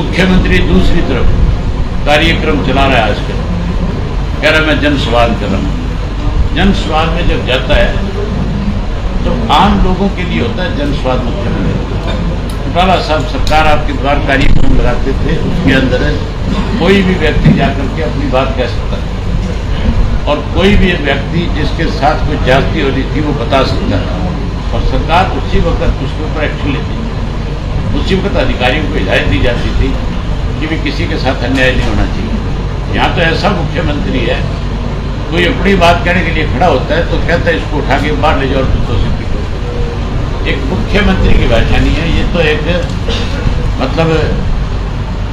मुख्यमंत्री दूसरी तरफ कार्यक्रम चला रहा है आजकल, कह रहा मैं जन सवाल कर रहा हूँ। जन सवाल में जब जाता है तो आम लोगों के लिए होता है जन सवाल मुख्यमंत्री। चौटाला साहब सरकार आपके द्वार कार्यक्रम लगाते थे, उसके अंदर कोई भी व्यक्ति जाकर के अपनी बात कह सकता है और कोई भी व्यक्ति जिसके साथ कोई ज्यादती हो रही थी वो बता सकता है और सरकार उसी वक्त उसके ऊपर एक्शन लेती थी। उसी वक्त अधिकारियों को हिदायत दी जाती थी कि भी किसी के साथ अन्याय नहीं होना चाहिए। यहाँ तो ऐसा मुख्यमंत्री है, कोई अपनी बात कहने के लिए खड़ा होता है तो कहता है इसको उठा के बाहर ले जाओ कुत्तों से पीटो। एक मुख्यमंत्री की भाषा नहीं है, ये तो एक मतलब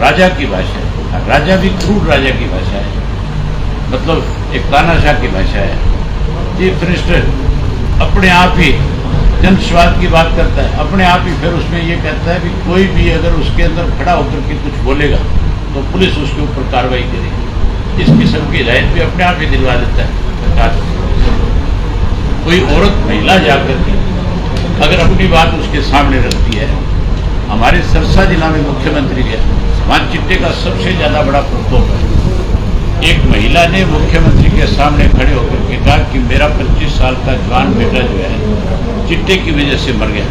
राजा की भाषा है। राजा भी क्रूर राजा की भाषा है, मतलब एक तानाशाह की भाषा है। चीफ मिनिस्टर अपने आप ही जनस्वाद की बात करता है, अपने आप ही फिर उसमें ये कहता है कि कोई भी अगर उसके अंदर खड़ा होकर के कुछ बोलेगा तो पुलिस उसके ऊपर कार्रवाई करेगी। इस किस्म की हिदायत भी अपने आप ही दिलवा देता है सरकार। कोई औरत महिला जाकर के अगर अपनी बात उसके सामने रखती है, हमारे सरसा जिला में मुख्यमंत्री है, वहाँ चिट्टे का सबसे ज्यादा बड़ा प्रकोप है। एक महिला ने मुख्यमंत्री के सामने खड़े होकर के कहा कि मेरा 25 साल का जवान बेटा जो है चिट्टे की वजह से मर गया,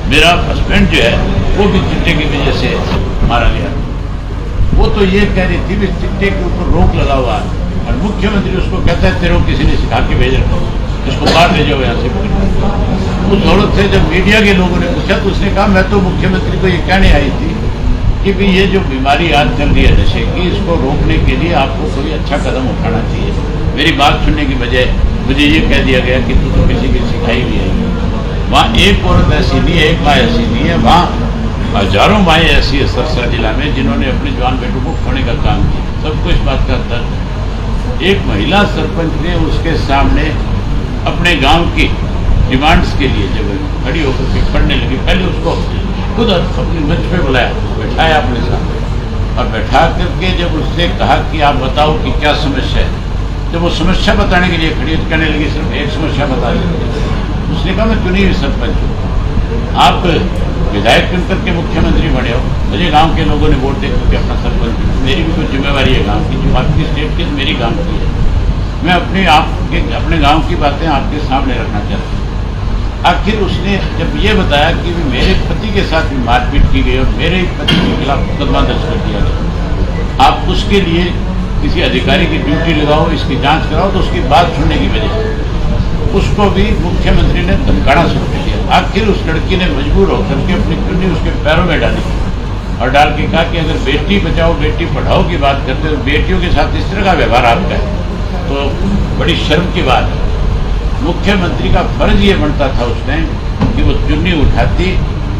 मेरा हस्बैंड जो है वो भी चिट्टे की वजह से मारा गया। वो तो ये कह रही थी भी चिट्टे के ऊपर रोक लगा हुआ है और मुख्यमंत्री उसको कहता है तेरे को किसी ने सिखा के भेज रखा, इसको बाहर ले जाओ यहाँ से। उस औरत से जब मीडिया के लोगों ने पूछा तो उसने कहा मैं तो मुख्यमंत्री को ये कहने आई थी कि भी ये जो बीमारी आज चल रही है नशे की, इसको रोकने के लिए आपको कोई अच्छा कदम उठाना चाहिए। मेरी बात सुनने की बजाय मुझे ये कह दिया गया कि तू तो किसी की सिखाई भी है। वहाँ एक औरत ऐसी नहीं है, एक माँ ऐसी नहीं है, वहाँ हजारों माएँ ऐसी है सरसा जिला में जिन्होंने अपने जवान बेटों को खोने का काम किया। सबको इस बात का दर्द। एक महिला सरपंच ने उसके सामने अपने गांव की डिमांड्स के लिए जब खड़ी होकर के पढ़ने लगी, पहले उसको खुद अपनी मंच पे बुलाया, बैठाया अपने साथ और बैठा करके जब उससे कहा कि आप बताओ कि क्या समस्या है, जब वो समस्या बताने के लिए खड़ी कहने लगी सिर्फ एक समस्या बता दी। उसने कहा मैं चुनी हुई सरपंच हूँ, आप विधायक चुन करके मुख्यमंत्री बने हो, मुझे गांव के लोगों ने वोट दे करके अपना सरपंच, मेरी भी कुछ जिम्मेवारी है गांव की, जो आपकी स्टेट की मेरी गांव की है। मैं अपने गांव की बातें आपके सामने रखना चाहता हूँ। आखिर उसने जब ये बताया कि मेरे पति के साथ भी मारपीट की गई और मेरे पति के खिलाफ मुकदमा दर्ज कर दिया गया, आप उसके लिए किसी अधिकारी की ड्यूटी लगाओ, इसकी जांच कराओ, तो उसकी बात सुनने की वजह उसको भी मुख्यमंत्री ने धमकाना शुरू कर दिया। आखिर उस लड़की ने मजबूर होकर के अपनी चुन्नी उसके पैरों में डाली और डाल के कहा कि अगर बेटी बचाओ बेटी पढ़ाओ की बात करते हो, बेटियों के साथ इस तरह का व्यवहार आपका है तो बड़ी शर्म की बात है। मुख्यमंत्री का फर्ज ये बनता था उस टाइम कि वो चुन्नी उठाती,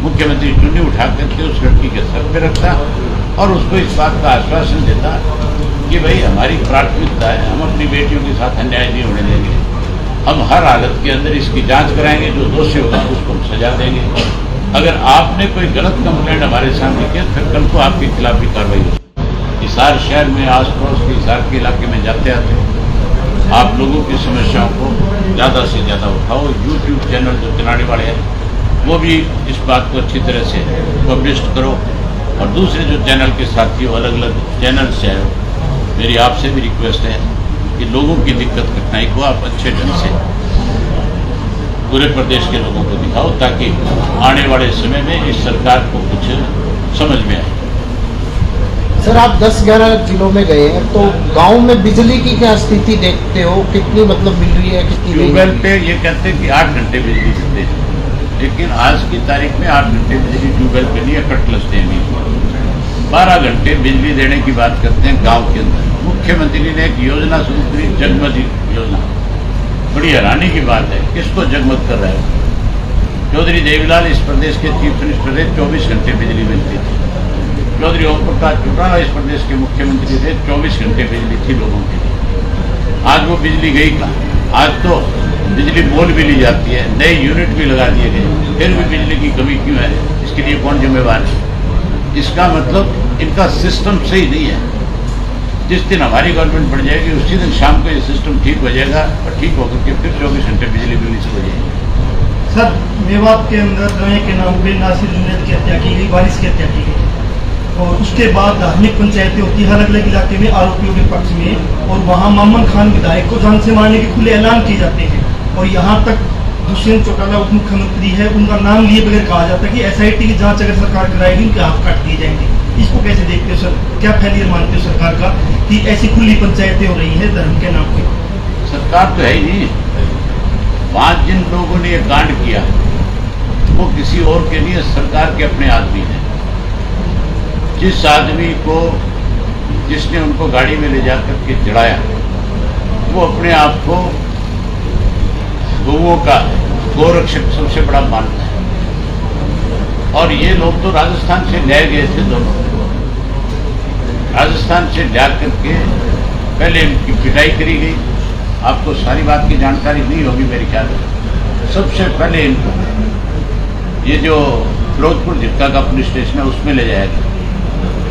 मुख्यमंत्री चुन्नी उठा करके उस लड़की के सर पे रखता और उसको इस बात का आश्वासन देता कि भाई हमारी प्राथमिकता है, हम अपनी बेटियों के साथ अन्याय नहीं होने देंगे, हम हर हालत के अंदर इसकी जांच कराएंगे, जो दोषी होगा उसको हम सजा देंगे। अगर आपने कोई गलत कंप्लेंट हमारे सामने किया फिर कल को आपके खिलाफ भी कार्रवाई होगी। हिसार शहर में आस पड़ोस के हिसार के इलाके में जाते आते आप लोगों की समस्याओं को ज़्यादा से ज़्यादा उठाओ। यूट्यूब चैनल जो चलाने वाले हैं वो भी इस बात को अच्छी तरह से पब्लिश करो और दूसरे जो चैनल के साथी हो, अलग अलग चैनल से आए, मेरी आपसे भी रिक्वेस्ट है कि लोगों की दिक्कत कठिनाई को आप अच्छे ढंग से पूरे प्रदेश के लोगों को दिखाओ ताकि आने वाले समय में इस सरकार को कुछ समझ में आए। सर आप 10-11 जिलों में गए हैं तो गांव में बिजली की क्या स्थिति देखते हो, कितनी मतलब मिल रही है, कितनी? ट्यूबवेल पे ये कहते हैं कि 8 घंटे बिजली देते हैं, लेकिन आज की तारीख में 8 घंटे बिजली ट्यूबवेल पे नहीं है, कटलस नहीं, 12 घंटे बिजली देने की बात करते हैं गाँव के अंदर। मुख्यमंत्री ने एक योजना शुरू की, जगमग योजना। बड़ी हैरानी की बात है, किसको जगमग कर रहा है? चौधरी देवीलाल इस प्रदेश के चीफ मिनिस्टर थे, 24 घंटे बिजली मिलती थी। चौधरी ओम प्रकाश चौटाला इस प्रदेश के मुख्यमंत्री थे, 24 घंटे बिजली थी लोगों के लिए। आज वो बिजली गई कहाँ? आज तो बिजली मोल भी ली जाती है, नए यूनिट भी लगा दिए गए, फिर भी बिजली की कमी क्यों है? इसके लिए कौन जिम्मेवार है? इसका मतलब इनका सिस्टम सही नहीं है। जिस दिन हमारी गवर्नमेंट बढ़ जाएगी उसी दिन शाम को ये सिस्टम ठीक हो जाएगा और ठीक होकर के फिर 24 घंटे बिजली मिलनी शुरू हो जाएगी। सर मेवात के अंदर गए के नाम पे नासिर जुनैद की हत्या की गई, वारिस की हत्या की गई और उसके बाद धार्मिक पंचायतें होती है अलग अलग इलाके में आरोपियों के पक्ष में, और वहाँ मामन खान विधायक को जान से मारने के खुले ऐलान किए जाते हैं। और यहाँ तक दुष्यंत चौटाला उप मुख्यमंत्री है, उनका नाम लिए बगैर कहा जाता है कि SIT की जांच अगर सरकार कराएगी उनके हाथ काट दिए जाएंगे। इसको कैसे देखते हो सर, क्या फेलियर मानते हो सरकार का कि ऐसी खुली पंचायतें हो रही है धर्म के नाम पे? सरकार तो है ही नहीं। वहाँ जिन लोगों ने ये कांड किया वो किसी और के लिए, सरकार के अपने आदमी हैं। जिस आदमी को, जिसने उनको गाड़ी में ले जाकर के चढ़ाया, वो अपने आप को गौओं का गोरक्षक सबसे बड़ा मानता है। और ये लोग तो राजस्थान से ले गए थे, दोनों राजस्थान से ला करके पहले इनकी पिटाई करी गई। आपको सारी बात की जानकारी नहीं होगी मेरे ख्याल में। सबसे पहले इनको ये जो फिरोजपुर झिटका का पुलिस स्टेशन है उसमें ले जाया गया।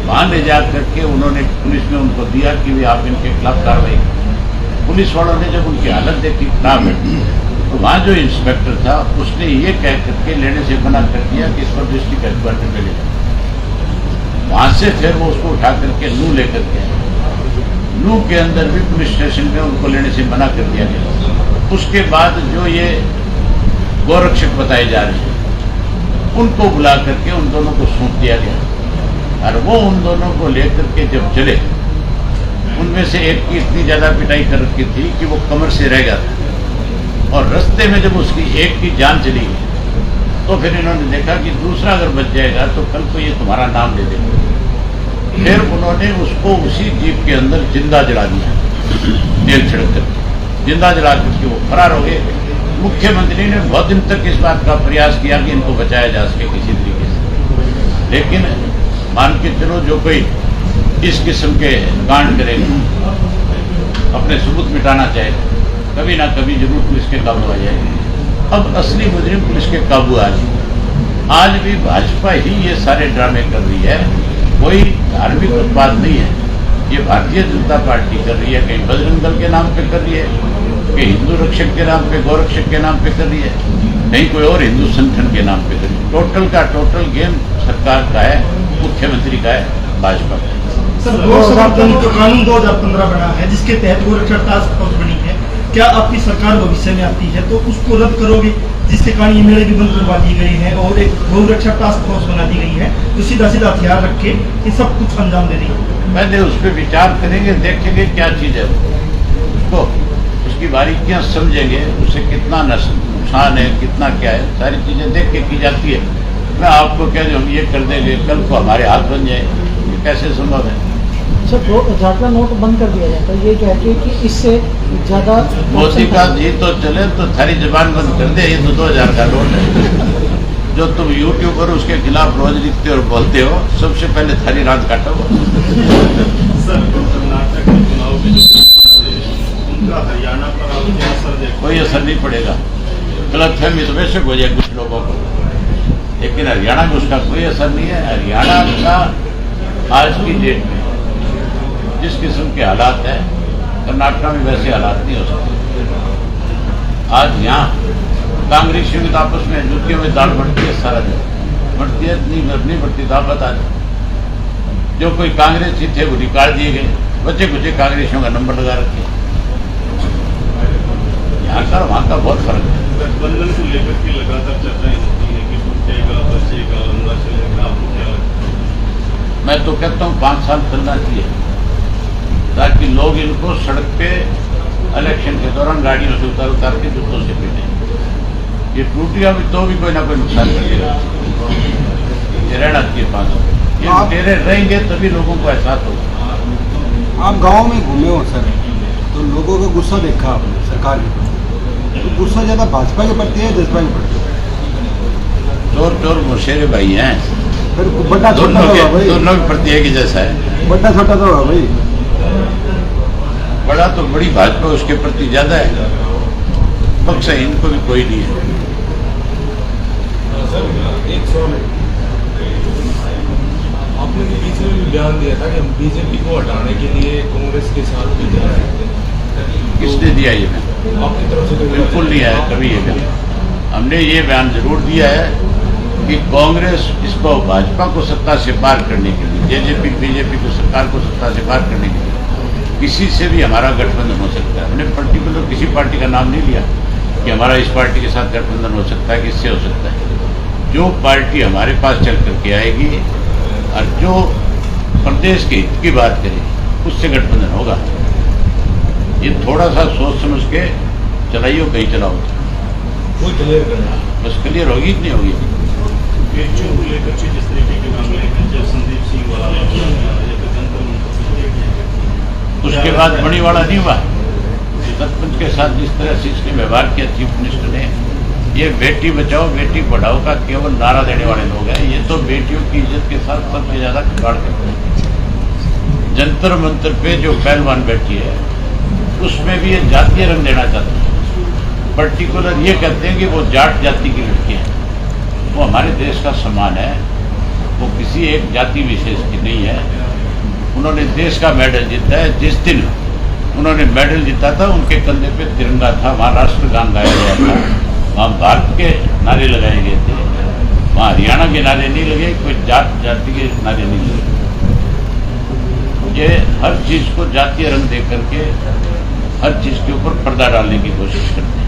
वहाँ ले जा करके उन्होंने पुलिस में उनको दिया कि भी आप इनके खिलाफ कार्रवाई। पुलिस वालों ने जब उनकी हालत देखी खराब है, तो वहाँ जो इंस्पेक्टर था उसने ये कह करके लेने से मना कर दिया कि इस पर डिस्ट्रिक्ट हेडक्वार्टर पे ले जाओ। वहाँ से फिर वो उसको उठा करके नू लेकर के आए। नू के अंदर भी पुलिस स्टेशन में उनको लेने से मना कर दिया गया। उसके बाद जो ये गोरक्षक बताए जा रहे हैं उनको बुला करके उन दोनों को सौंप दिया गया। और वो उन दोनों को लेकर के जब चले, उनमें से एक की इतनी ज़्यादा पिटाई कर रखी थी कि वो कमर से रह गया था। और रास्ते में जब उसकी एक की जान चली गई तो फिर इन्होंने देखा कि दूसरा अगर बच जाएगा तो कल को ये तुम्हारा नाम ले देगा। फिर उन्होंने उसको उसी जीप के अंदर जिंदा जला दिया, तेल छिड़क कर जिंदा जला करके वो फरार हो गए। मुख्यमंत्री ने बहुत दिन तक इस बात का प्रयास किया कि इनको बचाया जा सके किसी तरीके से, लेकिन मान के चलो जो कोई इस किस्म के कांड करेगा, अपने सबूत मिटाना चाहेगा, कभी ना कभी जरूर पुलिस के काबू आ जाएगी। अब असली मुजरिम पुलिस के काबू आ जाए। आज भी भाजपा ही ये सारे ड्रामे कर रही है, कोई धार्मिक उत्पाद नहीं है। ये भारतीय जनता पार्टी कर रही है, कहीं बजरंग दल के नाम पे कर रही है, कहीं हिंदू रक्षक के नाम पे, गौरक्षक के नाम पे कर रही है, नहीं कोई और हिंदू संगठन के नाम पे कर रही है। टोटल का टोटल गेम सरकार का है, मुख्यमंत्री का है, भाजपा का है। सर, लोकसभा जो कानून 2015 बना है जिसके तहत गोरक्षा टास्क फोर्स बनी है, क्या आपकी सरकार भविष्य में आती है तो उसको रद्द करोगे, जिसके कारण ये मेले भी बंद करवा दी गई है और एक गौरक्षा टास्क फोर्स बना दी गई है तो सीधा सीधा हथियार रख के ये सब कुछ अंजाम दे रही है? पहले उस पर विचार करेंगे, देखेंगे क्या चीज़ है उसको, उसकी बारीकियां समझेंगे, उसे कितना नुकसान है, कितना क्या है, सारी चीज़ें देख के की जाती है। मैं आपको कह दूँ हम ये कर देंगे, कल को हमारे हाथ बन जाए, ये कैसे संभव है? सर, जाटला नोट बंद कर दिया जाता है, ये कहते हैं कि इससे ज़्यादा मोदी का जी तो चले तो थारी जबान बंद कर दे। ये तो 2000 का नोट है जो तुम यूट्यूब पर उसके खिलाफ रोज लिखते और बोलते हो, सबसे पहले थारी रात काटो। सर, कर्नाटक के चुनाव में जो उनका हरियाणा पर कोई असर नहीं पड़ेगा। गलतफहमी तो बेशक हो जाए कुछ लोगों को, लेकिन हरियाणा में उसका कोई असर नहीं है। हरियाणा का आज की डेट में जिस किस्म के हालात हैं, कर्नाटक में वैसे हालात नहीं हो सकते। आज यहाँ कांग्रेसियों की आपस में जुतियों में दाल बढ़ती है, सारा दिन बढ़ती है, नहीं बढ़ती तो आप बता दें। जो कोई कांग्रेसी थे वो निकाल दिए गए, बच्चे कुछ कांग्रेसियों का नंबर लगा रखे। यहाँ का वहाँ का बहुत फर्क है। गठबंधन को लेकर के लगातार चर्चाएं होती है कि टूटेगा, बचेगा, लंबा चलेगा, आपको क्या लगता है? मैं तो कहता हूँ 5 साल चलना चाहिए ताकि लोग इनको सड़क पे इलेक्शन के दौरान गाड़ियों से उतार के जूतों से पीटे। ये टूटेगा भी तो भी कोई ना कोई नुकसान करेगा। ये रहना चाहिए 5 साल, ये तेरे रहेंगे तभी लोगों को एहसास होगा। आप गांव में घूमे हो सर, तो लोगों का गुस्सा देखा आपने सरकार के प्रति, तो गुस्सा ज़्यादा भाजपा के प्रति है जसपा के प्रति? चोर चोर मुशेरे भाई हैं, फिर बड़ा छोटा होगा भाई, दोनों के प्रति एक ही जैसा है। बड़ा छोटा तो होगा भाई, बड़ा तो बड़ी भाजपा उसके प्रति ज्यादा है, पक्ष है इनको भी कोई नहीं है। आपने भी बीच में भी बयान दिया था कि हम बीजेपी को हटाने के लिए कांग्रेस के साथ भी जा रहे थे। किसने दिया ये बयान? आपकी तरफ से बिल्कुल नहीं आया कभी ये बयान। हमने ये बयान जरूर दिया है कि कांग्रेस इसको भाजपा को सत्ता से पार करने के लिए, जेजेपी बीजेपी को सरकार को सत्ता से पार करने के लिए किसी से भी हमारा गठबंधन हो सकता है। हमने पर्टिकुलर किसी पार्टी का नाम नहीं लिया कि हमारा इस पार्टी के साथ गठबंधन हो सकता है, किससे हो सकता है। जो पार्टी हमारे पास चल करके आएगी और जो प्रदेश के हित की बात करेगी उससे गठबंधन होगा। ये थोड़ा सा सोच समझ के चलाइयो, कहीं चलाओ, वो क्लियर करना। बस क्लियर होगी कि नहीं होगी। बेटियों को लेकर के जिस तरीके के मामले हैं, संदीप सिंह वाला उसके बाद बड़ीवाला नहीं हुआ, सरपंच के साथ जिस तरह से इसने व्यवहार किया चीफ मिनिस्टर ने, ये बेटी बचाओ बेटी पढ़ाओ का केवल नारा देने वाले लोग हैं। ये तो बेटियों की इज्जत के साथ सबसे ज्यादा खिलवाड़ करते हैं। जंतर मंतर पे जो पहलवान बैठी है उसमें भी ये जातीय रंग देना चाहते हैं। पर्टिकुलर ये कहते हैं कि वो जाट जाति की लड़की है। वो हमारे देश का सम्मान है, वो किसी एक जाति विशेष की नहीं है। उन्होंने देश का मेडल जीता है। जिस दिन उन्होंने मेडल जीता था उनके कंधे पे तिरंगा था, वहाँ राष्ट्रगान गाया गया था, वहाँ भारत के नारे लगाए गए थे, वहाँ हरियाणा के नारे नहीं लगे, कोई जात जाति के नारे नहीं लगे। ये हर चीज को जातीय रंग दे करके हर चीज के ऊपर पर्दा डालने की कोशिश करते हैं।